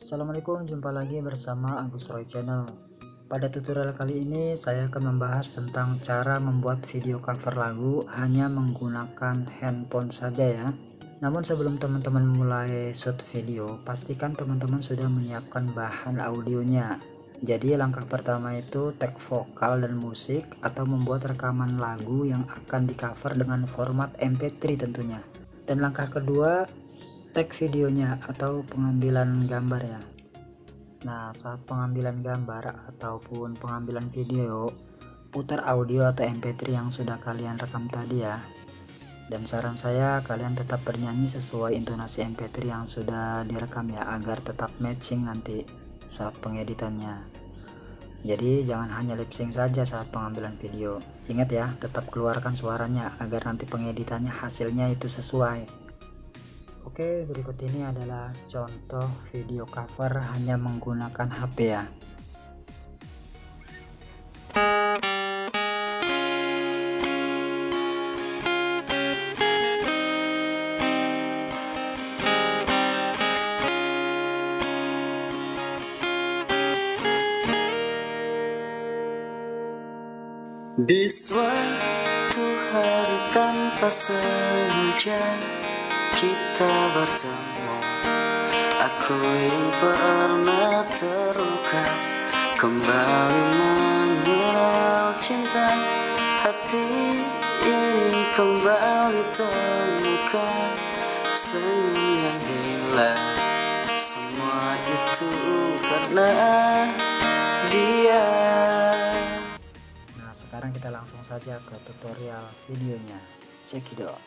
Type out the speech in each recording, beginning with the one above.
Assalamualaikum, jumpa lagi bersama Agus Roy Channel. Pada tutorial kali ini saya akan membahas tentang cara membuat video cover lagu hanya menggunakan handphone saja ya. Namun sebelum teman-teman mulai shoot video, pastikan teman-teman sudah menyiapkan bahan audionya. Jadi langkah pertama itu tag vokal dan musik atau membuat rekaman lagu yang akan di cover dengan format MP3 tentunya. Dan langkah kedua, tag videonya atau pengambilan gambar ya. Nah, saat pengambilan gambar ataupun pengambilan video, putar audio atau MP3 yang sudah kalian rekam tadi ya. Dan saran saya kalian tetap bernyanyi sesuai intonasi MP3 yang sudah direkam ya, agar tetap matching nanti saat pengeditannya. Jadi jangan hanya lip sync saja saat pengambilan video. Ingat ya, tetap keluarkan suaranya agar nanti pengeditannya hasilnya itu sesuai. Oke, berikut ini adalah contoh video cover hanya menggunakan HP ya. Di suatu hari tanpa sengaja kita bertemu. Aku yang pernah terluka kembali mengenal cinta. Hati ini kembali terluka, senyum yang hilang. Semua itu karena dia. Nah, sekarang kita langsung saja ke tutorial videonya. Check it out.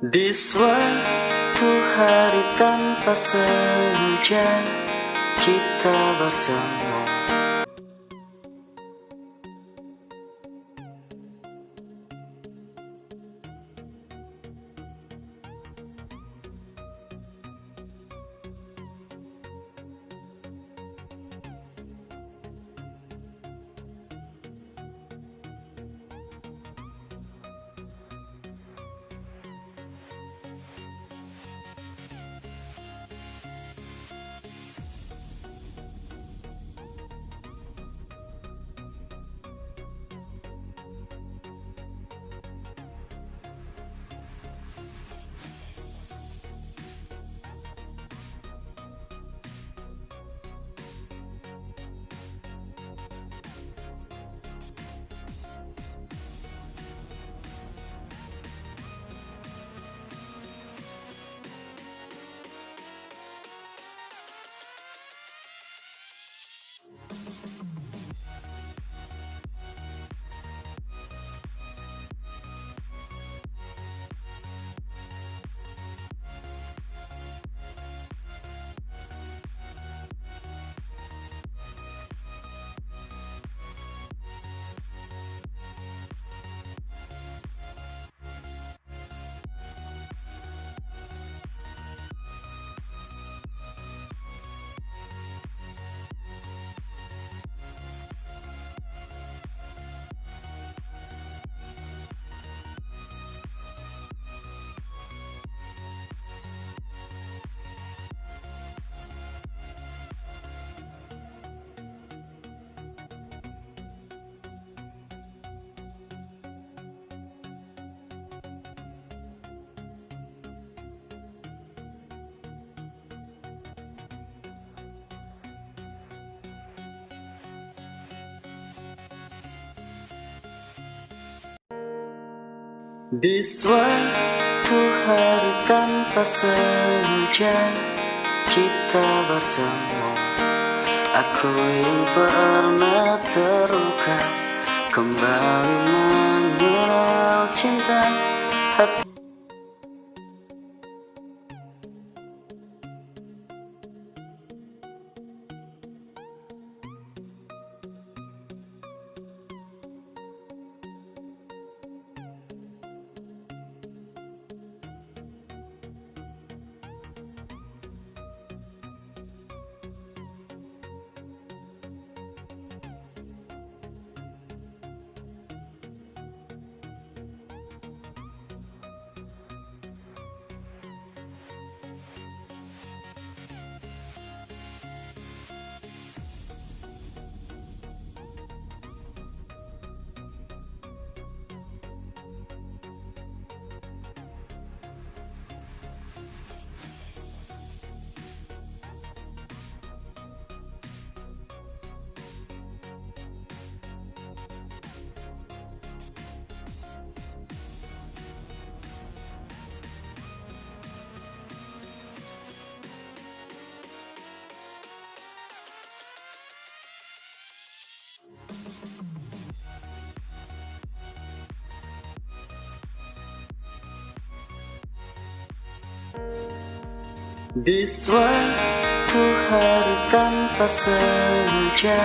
Di suatu hari tanpa sengaja kita bertemu. Di suatu hari tanpa sengaja kita bertemu. Aku yang pernah terluka kembali mengenal cinta. Di suatu hari tanpa sengaja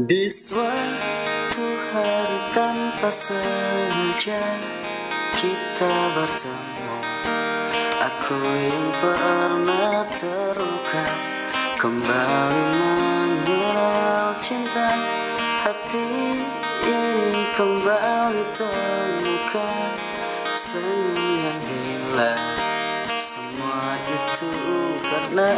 Di suatu hari tanpa sengaja kita bertemu. Aku yang pernah terluka kembali mengenal cinta. Hati ini kembali temukan senyum yang hilang. Semua itu karena